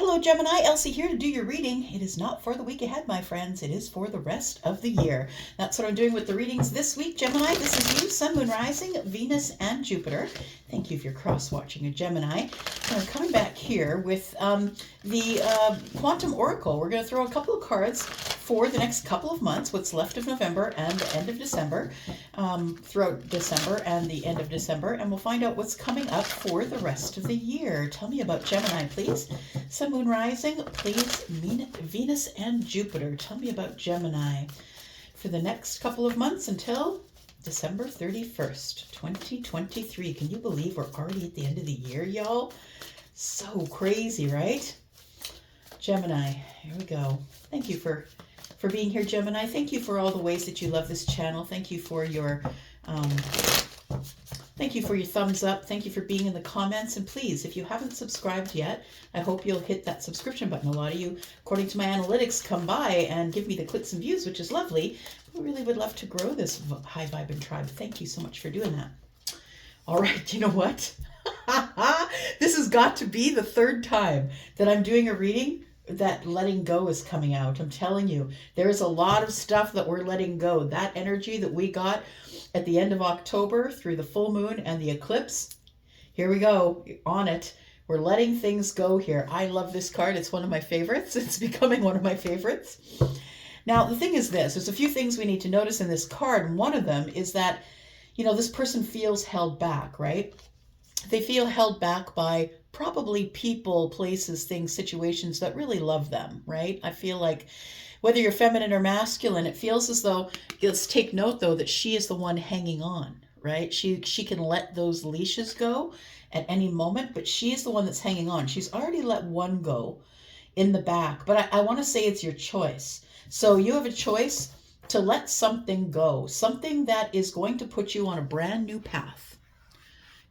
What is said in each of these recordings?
Hello, Gemini. Elsie here to do your reading. It is not for the week ahead, my friends. It is for the rest of the year. That's what I'm doing with the readings this week, Gemini. This is you, Sun, Moon, Rising, Venus, and Jupiter. Thank you if you're cross-watching a Gemini. And I'm coming back here with the Quantum Oracle. We're going to throw a couple of cards for the next couple of months, what's left of November and the end of December, throughout December and the end of December, and we'll find out what's coming up for the rest of the year. Tell me about Gemini, please. Sun, Moon, Rising, please, Venus and Jupiter. Tell me about Gemini for the next couple of months until December 31st, 2023. Can you believe we're already at the end of the year, y'all? So crazy, right? Gemini, here we go. Thank you for being here, Gemini. Thank you for all the ways that you love this channel. Thank you for your thumbs up. Thank you for being in the comments. And please, if you haven't subscribed yet, I hope you'll hit that subscription button. A lot of you, according to my analytics, come by and give me the clicks and views, which is lovely. We really would love to grow this high vibing tribe. Thank you so much for doing that. All right, you know what? This has got to be the third time that I'm doing a reading that letting go is coming out. I'm telling you, there's a lot of stuff that we're letting go. That energy that we got at the end of October through the full moon and the eclipse, here we go, on it. We're letting things go here. I love this card. It's one of my favorites. It's becoming one of my favorites. Now, the thing is this, there's a few things we need to notice in this card. And one of them is that, you know, this person feels held back, right? They feel held back by probably people, places, things, situations that really love them, right? I feel like whether you're feminine or masculine, it feels as though, let's take note though, that she is the one hanging on, right? She can let those leashes go at any moment, but she is the one that's hanging on. She's already let one go in the back, but I want to say it's your choice. So you have a choice to let something go, something that is going to put you on a brand new path.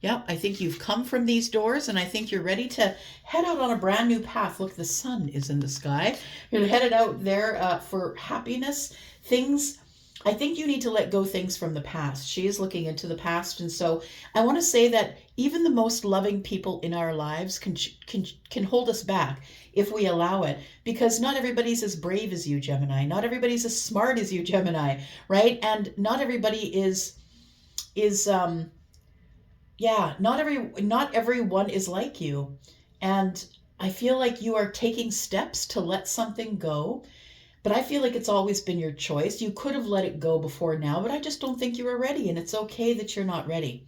Yep, I think you've come from these doors and I think you're ready to head out on a brand new path. Look, the sun is in the sky. You're headed out there for happiness. Things, I think you need to let go things from the past. She is looking into the past. And so I want to say that even the most loving people in our lives can hold us back if we allow it, because not everybody's as brave as you, Gemini. Not everybody's as smart as you, Gemini, right? And not everybody not everyone is like you. And I feel like you are taking steps to let something go, but I feel like it's always been your choice. You could have let it go before now, but I just don't think you were ready, and it's okay that you're not ready.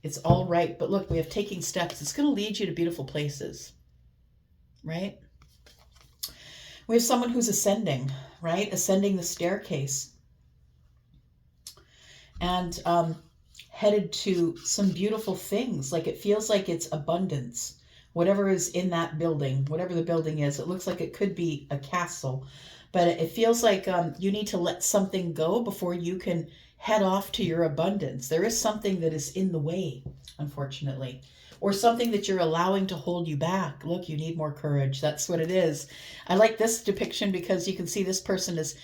It's all right. But look, we have taking steps. It's going to lead you to beautiful places, right? We have someone who's ascending, right? Ascending the staircase. And headed to some beautiful things. Like it feels like it's abundance. Whatever is in that building, whatever the building is, it looks like it could be a castle. But it feels like you need to let something go before you can head off to your abundance. There is something that is in the way, unfortunately, or something that you're allowing to hold you back. Look, you need more courage. That's what it is. I like this depiction because you can see this person is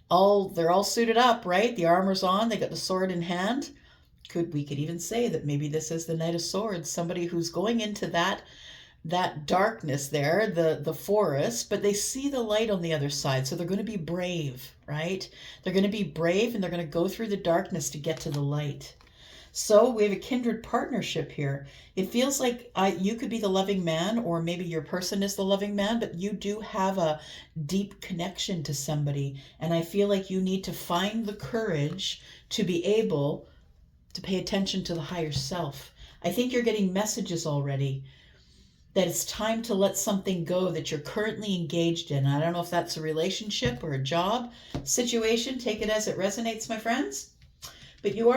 they're all suited up, right? The armor's on, they got the sword in hand. We could even say that maybe this is the Knight of Swords, somebody who's going into that darkness there, the forest, but they see the light on the other side. So they're going to be brave, right? They're going to be brave and they're going to go through the darkness to get to the light. So we have a kindred partnership here. It feels like you could be the loving man, or maybe your person is the loving man, but you do have a deep connection to somebody. And I feel like you need to find the courage to be able to pay attention to the higher self. I think you're getting messages already that it's time to let something go that you're currently engaged in. I don't know if that's a relationship or a job situation. Take it as it resonates, my friends. But you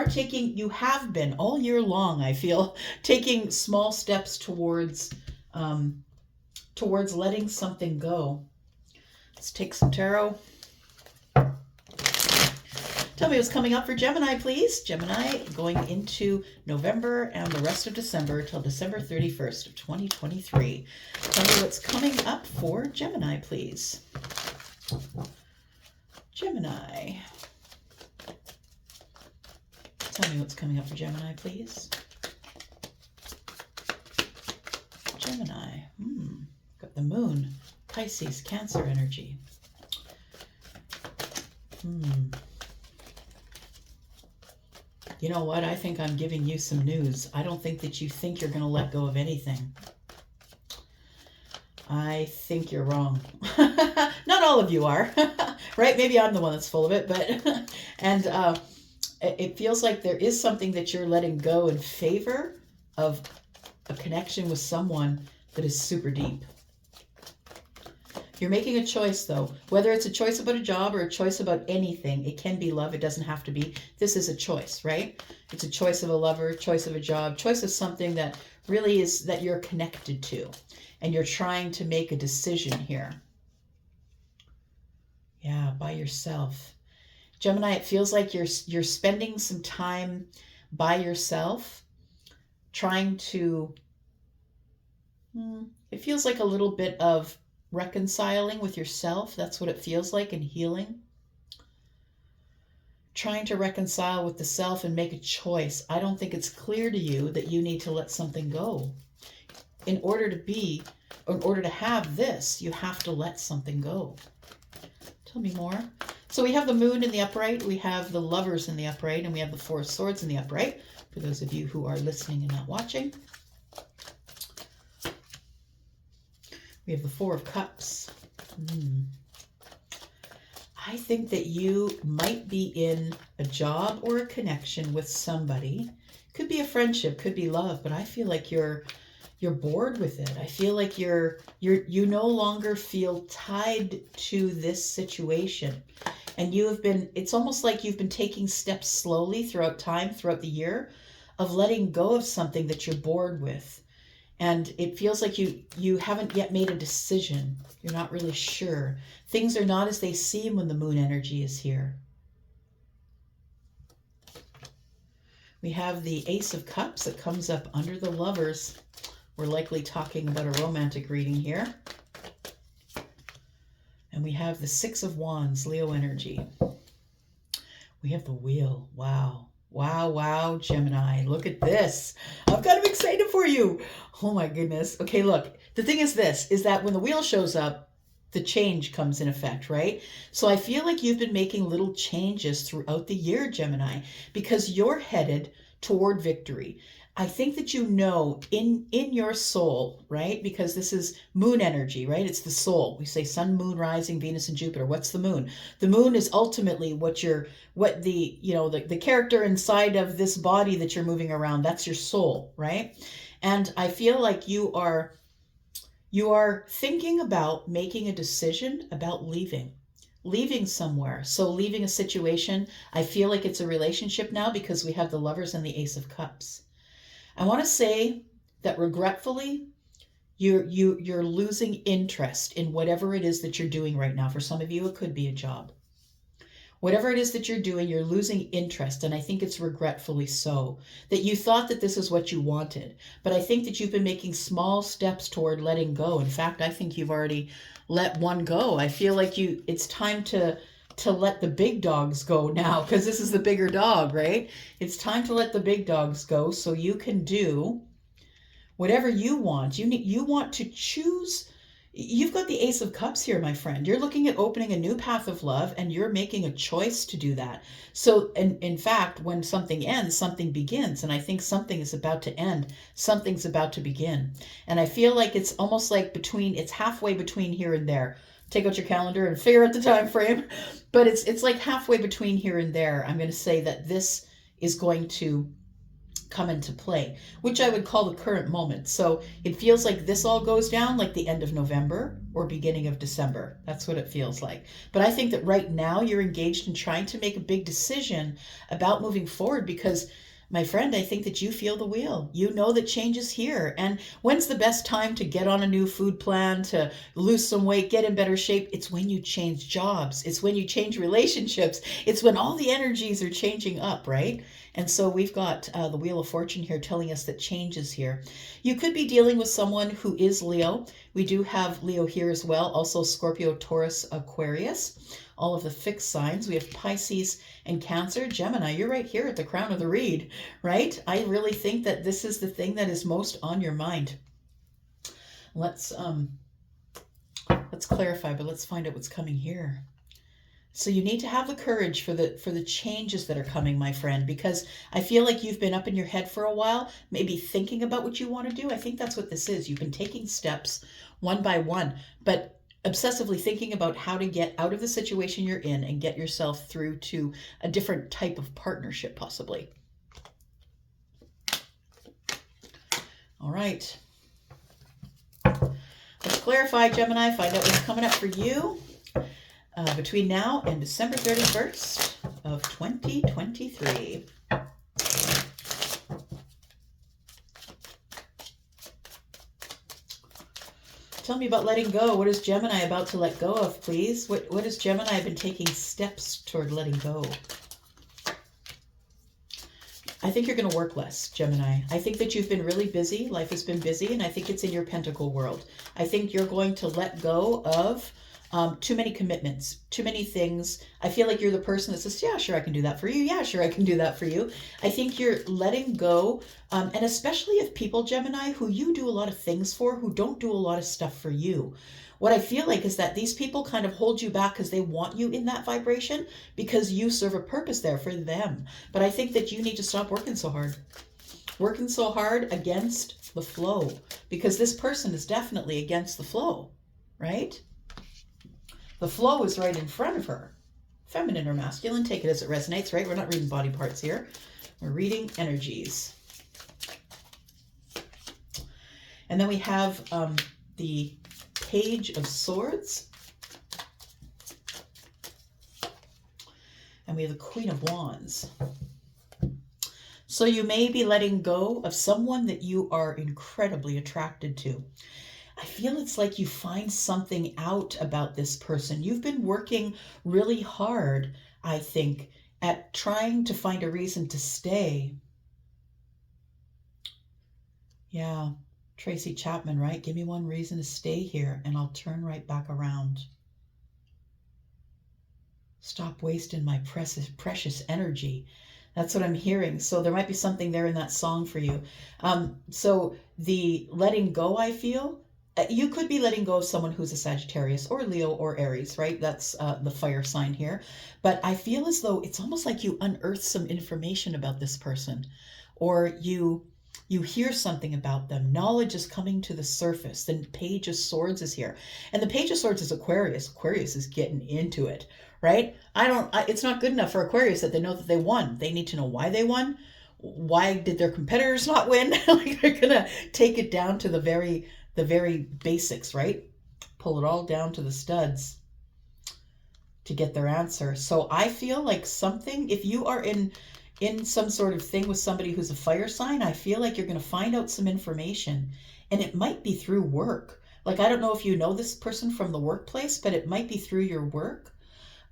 have been all year long, I feel, taking small steps towards letting something go. Let's take some tarot. Tell me what's coming up for Gemini, please. Gemini going into November and the rest of December till December 31st of 2023. Tell me what's coming up for Gemini, please. Gemini. Tell me what's coming up for Gemini, please. Gemini. Got the moon, Pisces, Cancer energy. You know what? I think I'm giving you some news. I don't think that you think you're going to let go of anything. I think you're wrong. Not all of you are, right? Maybe I'm the one that's full of it, but, and it feels like there is something that you're letting go in favor of a connection with someone that is super deep. You're making a choice, though. Whether it's a choice about a job or a choice about anything, it can be love. It doesn't have to be. This is a choice, right? It's a choice of a lover, choice of a job, choice of something that really is that you're connected to. And you're trying to make a decision here. Yeah, by yourself. Gemini, it feels like you're spending some time by yourself, trying to, it feels like a little bit of reconciling with yourself. That's what it feels like, and healing. Trying to reconcile with the self and make a choice. I don't think it's clear to you that you need to let something go. In order to have this, you have to let something go. Tell me more. So we have the moon in the upright, we have the lovers in the upright, and we have the four of swords in the upright, for those of you who are listening and not watching. We have the Four of Cups. I think that you might be in a job or a connection with somebody. Could be a friendship, could be love, but I feel like you're bored with it. I feel like you no longer feel tied to this situation. And it's almost like you've been taking steps slowly throughout time, throughout the year, of letting go of something that you're bored with. And it feels like you haven't yet made a decision. You're not really sure. Things are not as they seem when the moon energy is here. We have the Ace of Cups that comes up under the lovers. We're likely talking about a romantic reading here. And we have the Six of Wands, Leo energy. We have the Wheel. Wow. Wow, wow, Gemini. Look at this. I'm kind of excited for you. Oh my goodness. Okay, look. The thing is this, is that when the Wheel shows up, the change comes in effect, right? So I feel like you've been making little changes throughout the year, Gemini, because you're headed toward victory. I think that you know in your soul, right? Because this is moon energy, right? It's the soul. We say sun, moon, rising, Venus, and Jupiter. What's the moon? The moon is ultimately the character inside of this body that you're moving around. That's your soul, right? And I feel like you are thinking about making a decision about leaving somewhere. So leaving a situation. I feel like it's a relationship now because we have the lovers and the Ace of Cups. I want to say that regretfully, you're losing interest in whatever it is that you're doing right now. For some of you, it could be a job. Whatever it is that you're doing, you're losing interest, and I think it's regretfully so. That you thought that this is what you wanted, but I think that you've been making small steps toward letting go. In fact, I think you've already let one go. I feel like it's time to let the big dogs go now, because this is the bigger dog, right? It's time to let the big dogs go so you can do whatever you want. You want to choose. You've got the Ace of Cups here, my friend. You're looking at opening a new path of love, and you're making a choice to do that. So, in fact, when something ends, something begins. And I think something is about to end. Something's about to begin. And I feel like it's almost like it's halfway between here and there. Take out your calendar and figure out the time frame. But it's like halfway between here and there. I'm going to say that this is going to come into play, which I would call the current moment. So it feels like this all goes down like the end of November or beginning of December. That's what it feels like. But I think that right now you're engaged in trying to make a big decision about moving forward because, my friend, I think that you feel the wheel. You know that change is here. And when's the best time to get on a new food plan, to lose some weight, get in better shape? It's when you change jobs. It's when you change relationships. It's when all the energies are changing up, right? And so we've got the Wheel of Fortune here telling us that change is here. You could be dealing with someone who is Leo. We do have Leo here as well. Also Scorpio, Taurus, Aquarius. All of the fixed signs. We have Pisces and Cancer. Gemini, you're right here at the crown of the reed, right? I really think that this is the thing that is most on your mind. Let's Let's clarify, but let's find out what's coming here. So you need to have the courage for the changes that are coming, my friend, because I feel like you've been up in your head for a while, maybe thinking about what you want to do. I think that's what this is. You've been taking steps one by one, but obsessively thinking about how to get out of the situation you're in and get yourself through to a different type of partnership, possibly. All right. Let's clarify, Gemini, find out what's coming up for you between now and December 31st of 2023. Tell me about letting go. What is Gemini about to let go of, please? What has Gemini been taking steps toward letting go? I think you're going to work less, Gemini. I think that you've been really busy. Life has been busy, and I think it's in your pentacle world. I think you're going to let go of too many commitments, too many things. I feel like you're the person that says, yeah, sure, I can do that for you. Yeah, sure, I can do that for you. I think you're letting go, and especially if people, Gemini, who you do a lot of things for, who don't do a lot of stuff for you. What I feel like is that these people kind of hold you back because they want you in that vibration because you serve a purpose there for them. But I think that you need to stop working so hard. Working so hard against the flow, because this person is definitely against the flow, right? The flow is right in front of her. Feminine or masculine, take it as it resonates, right? We're not reading body parts here. We're reading energies. And then we have the Page of Swords. And we have the Queen of Wands. So you may be letting go of someone that you are incredibly attracted to. I feel it's like you find something out about this person. You've been working really hard, I think, at trying to find a reason to stay. Yeah, Tracy Chapman, right? Give me one reason to stay here and I'll turn right back around. Stop wasting my precious energy. That's what I'm hearing. So there might be something there in that song for you. So the letting go, I feel, you could be letting go of someone who's a Sagittarius or Leo or Aries, right? That's the fire sign here. But I feel as though it's almost like you unearth some information about this person, or you hear something about them. Knowledge is coming to the surface. The Page of Swords is here. And the Page of Swords is Aquarius. Aquarius is getting into it, right? It's not good enough for Aquarius that they know that they won. They need to know why they won. Why did their competitors not win? Like, they're going to take it down to the very basics, right? Pull it all down to the studs to get their answer. So I feel like something, if you are in some sort of thing with somebody who's a fire sign, I feel like you're going to find out some information, and it might be through work. Like, I don't know if you know this person from the workplace, but it might be through your work.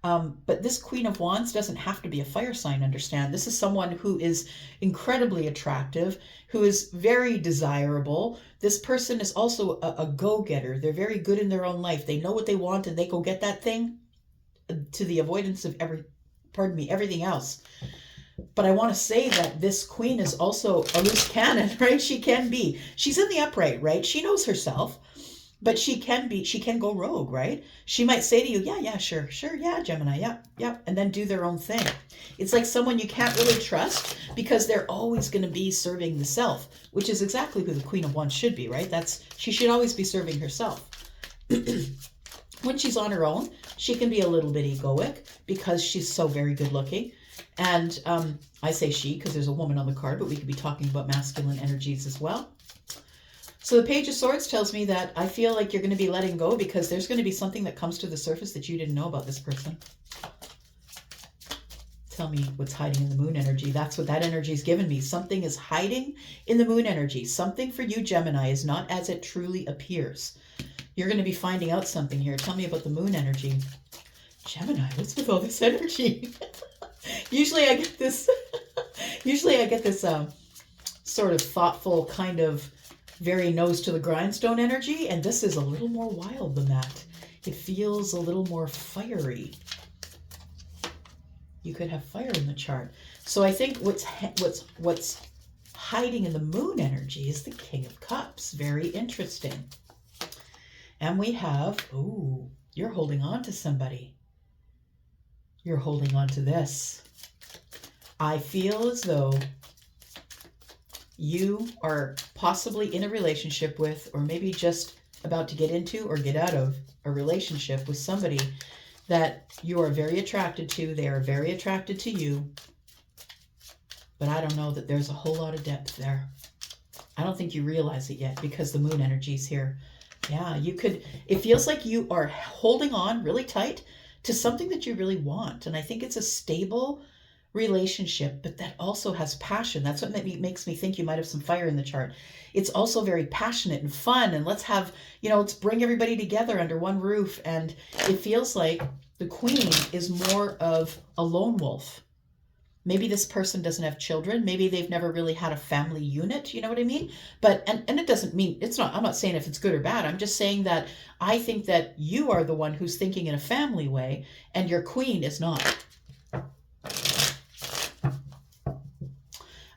But this Queen of Wands doesn't have to be a fire sign, understand. This is someone who is incredibly attractive, who is very desirable. This person is also a go-getter. They're very good in their own life. They know what they want and they go get that thing to the avoidance of everything else. But I want to say that this queen is also a loose cannon, right? She's in the upright, right? She knows herself, but she can go rogue, right? She might say to you, yeah, sure, yeah, Gemini, yeah, and then do their own thing. It's like someone you can't really trust because they're always going to be serving the self, which is exactly who the Queen of Wands should be, right? She should always be serving herself. When she's on her own, she can be a little bit egoic because she's so very good looking. And I say she because there's a woman on the card, but we could be talking about masculine energies as well. So the Page of Swords tells me that I feel like you're going to be letting go because there's going to be something that comes to the surface that you didn't know about this person. Tell me what's hiding in the moon energy. That's what that energy is giving me. Something is hiding in the moon energy. Something for you, Gemini, is not as it truly appears. You're going to be finding out something here. Tell me about the moon energy. Gemini, what's with all this energy? Usually I get this sort of thoughtful, kind of very nose to the grindstone energy, and this is a little more wild than that. It feels a little more fiery. You could have fire in the chart. So I think what's hiding in the moon energy is the King of Cups. Very interesting. And we have, ooh, you're holding on to somebody. You're holding on to this. I feel as though you are possibly in a relationship with, or maybe just about to get into or get out of a relationship with somebody that you are very attracted to. They are very attracted to you. But I don't know that there's a whole lot of depth there. I don't think you realize it yet because the moon energy is here. Yeah, you could, it feels like you are holding on really tight to something that you really want. And I think it's a stable relationship, but that also has passion. That's what makes me think you might have some fire in the chart. It's also very passionate and fun. And let's have, let's bring everybody together under one roof. And it feels like the queen is more of a lone wolf. Maybe this person doesn't have children. Maybe they've never really had a family unit. You know what I mean? But, and it doesn't mean, I'm not saying if it's good or bad. I'm just saying that I think that you are the one who's thinking in a family way and your queen is not.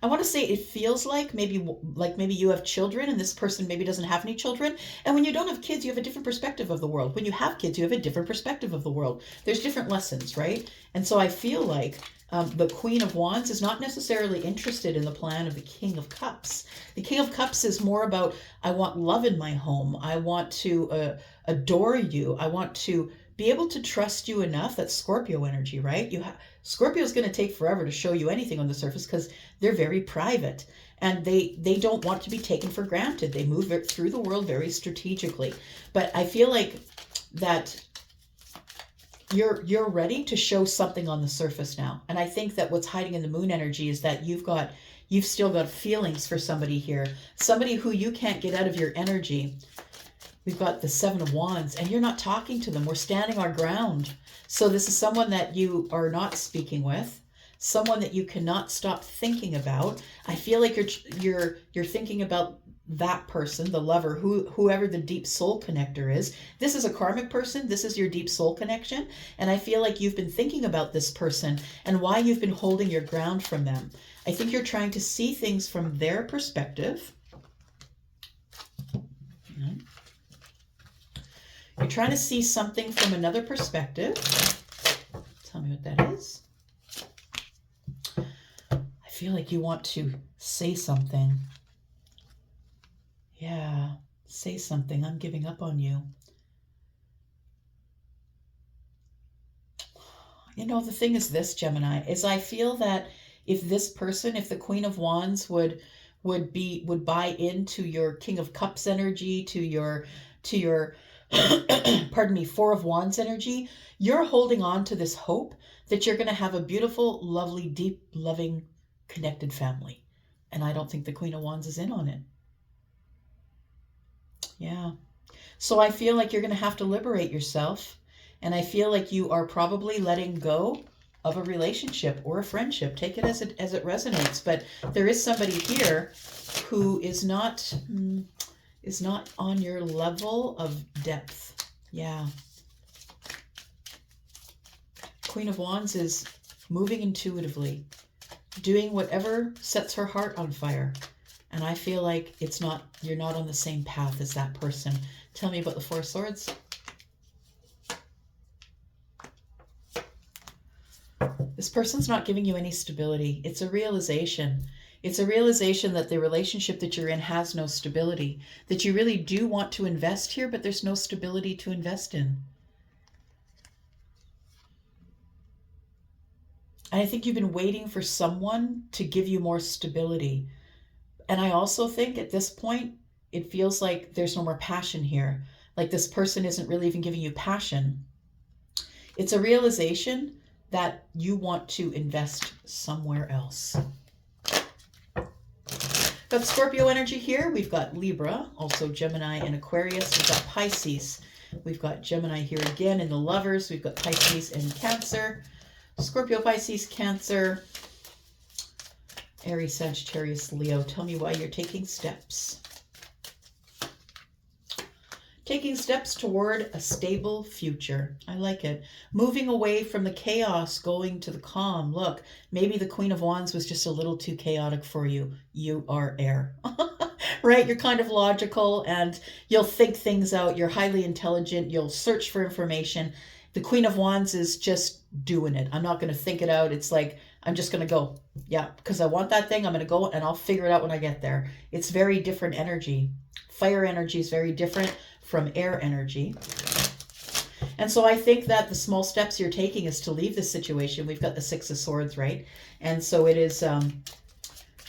I want to say it feels like maybe you have children and this person maybe doesn't have any children. And when you don't have kids, you have a different perspective of the world. When you have kids, you have a different perspective of the world. There's different lessons, right? And so I feel like the Queen of Wands is not necessarily interested in the plan of the King of Cups. The King of Cups is more about, I want love in my home. I want to adore you. I want to be able to trust you enough. That's Scorpio energy, right? Scorpio is going to take forever to show you anything on the surface because they're very private and they don't want to be taken for granted. They move through the world very strategically. But I feel like that you're ready to show something on the surface now. And I think that what's hiding in the moon energy is that you've still got feelings for somebody here, somebody who you can't get out of your energy. We've got the Seven of Wands and you're not talking to them. We're standing our ground. So this is someone that you are not speaking with, someone that you cannot stop thinking about. I feel like you're thinking about that person, the lover, whoever the deep soul connector is. This is a karmic person. This is your deep soul connection. And I feel like you've been thinking about this person and why you've been holding your ground from them. I think you're trying to see things from their perspective. You're trying to see something from another perspective. Tell me what that is. I feel like you want to say something. Yeah, say something. I'm giving up on you. The thing is this, Gemini, is I feel that if this person, if the Queen of Wands would buy into your King of Cups energy, to your pardon me, Four of Wands energy, you're holding on to this hope that you're going to have a beautiful, lovely, deep, loving, connected family. And I don't think the Queen of Wands is in on it. Yeah. So I feel like you're going to have to liberate yourself. And I feel like you are probably letting go of a relationship or a friendship. Take it as it resonates. But there is somebody here who is not on your level of depth. Yeah. Queen of Wands is moving intuitively, doing whatever sets her heart on fire. And I feel like you're not on the same path as that person. Tell me about the Four of Swords. This person's not giving you any stability. It's a realization. It's a realization that the relationship that you're in has no stability, that you really do want to invest here, but there's no stability to invest in. And I think you've been waiting for someone to give you more stability. And I also think at this point, it feels like there's no more passion here. Like this person isn't really even giving you passion. It's a realization that you want to invest somewhere else. Got Scorpio energy here. We've got Libra, also Gemini and Aquarius. We've got Pisces. We've got Gemini here again in the lovers. We've got Pisces and Cancer. Scorpio, Pisces, Cancer, Aries, Sagittarius, Leo. Tell me why you're taking steps. Taking steps toward a stable future. I like it. Moving away from the chaos, going to the calm. Look, maybe the Queen of Wands was just a little too chaotic for you. You are air. right? You're kind of logical and you'll think things out. You're highly intelligent. You'll search for information. The Queen of Wands is just doing it. I'm not going to think it out. It's like, I'm just going to go. Yeah, because I want that thing. I'm going to go and I'll figure it out when I get there. It's very different energy. Fire energy is very different from air energy. And so I think that the small steps you're taking is to leave this situation. We've got the Six of Swords, right? And so it is,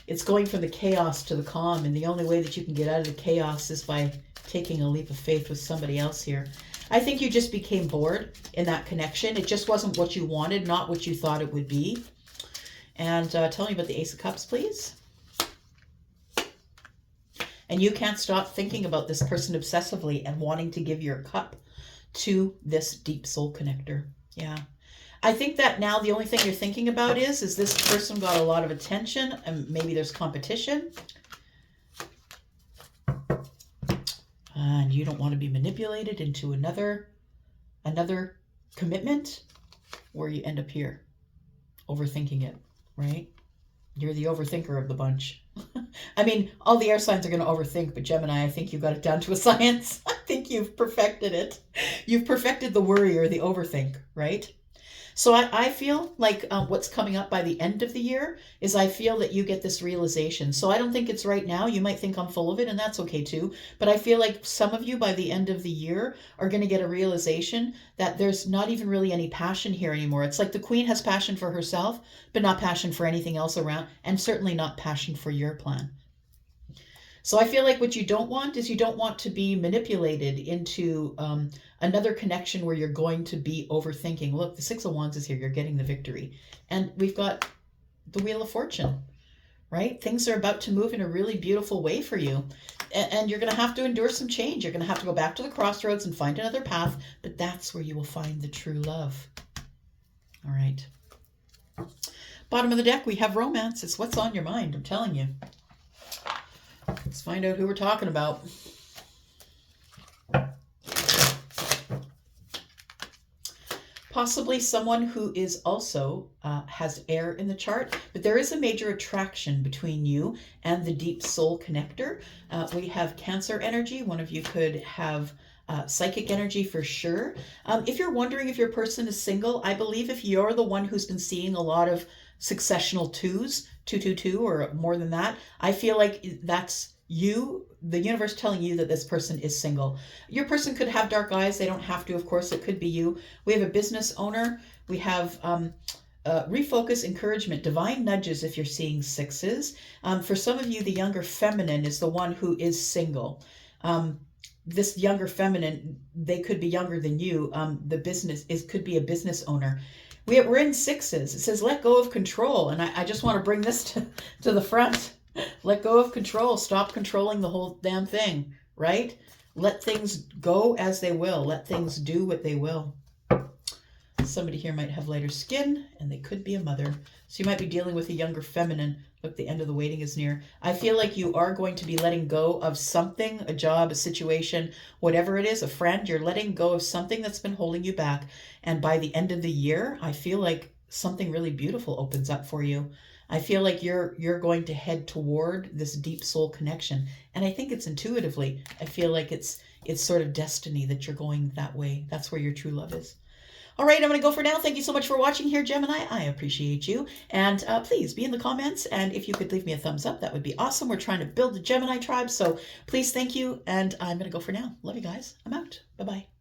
it's going from the chaos to the calm. And the only way that you can get out of the chaos is by taking a leap of faith with somebody else here. I think you just became bored in that connection. It just wasn't what you wanted, not what you thought it would be. And tell me about the Ace of Cups, please. And you can't stop thinking about this person obsessively and wanting to give your cup to this deep soul connector. Yeah. I think that now the only thing you're thinking about is this person got a lot of attention and maybe there's competition. And you don't want to be manipulated into another commitment where you end up here overthinking it, right? You're the overthinker of the bunch. I mean, all the air signs are going to overthink, but Gemini, I think you've got it down to a science. I think you've perfected it. You've perfected the worry or the overthink, right? So I feel like what's coming up by the end of the year is I feel that you get this realization. So I don't think it's right now. You might think I'm full of it, and that's okay too. But I feel like some of you by the end of the year are going to get a realization that there's not even really any passion here anymore. It's like the Queen has passion for herself, but not passion for anything else around, and certainly not passion for your plan. So I feel like what you don't want is you don't want to be manipulated into another connection where you're going to be overthinking. Look, the Six of Wands is here. You're getting the victory. And we've got the Wheel of Fortune, right? Things are about to move in a really beautiful way for you. And you're going to have to endure some change. You're going to have to go back to the crossroads and find another path. But that's where you will find the true love. All right. Bottom of the deck, we have romance. It's what's on your mind. I'm telling you. Let's find out who we're talking about. Possibly someone who is also has air in the chart, but there is a major attraction between you and the deep soul connector. We have Cancer energy. One of you could have psychic energy for sure. If you're wondering if your person is single, I believe if you're the one who's been seeing a lot of successional twos, 222 or more than that, I feel like that's you, the universe telling you that this person is single. Your person could have dark eyes. They don't have to, of course. It could be you. We have a business owner. We have refocus, encouragement, divine nudges if you're seeing sixes. For some of you, the younger feminine is the one who is single. This younger feminine, they could be younger than you. The business could be a business owner. We're in sixes. It says, let go of control. And I just want to bring this to the front. Let go of control. Stop controlling the whole damn thing, right? Let things go as they will. Let things do what they will. Somebody here might have lighter skin, and they could be a mother. So you might be dealing with a younger feminine. Look, the end of the waiting is near. I feel like you are going to be letting go of something, a job, a situation, whatever it is, a friend. You're letting go of something that's been holding you back. And by the end of the year, I feel like something really beautiful opens up for you. I feel like you're going to head toward this deep soul connection. And I think it's intuitively. I feel like it's sort of destiny that you're going that way. That's where your true love is. All right, I'm going to go for now. Thank you so much for watching here, Gemini. I appreciate you. And please be in the comments. And if you could leave me a thumbs up, that would be awesome. We're trying to build the Gemini tribe. So please, thank you. And I'm going to go for now. Love you guys. I'm out. Bye-bye.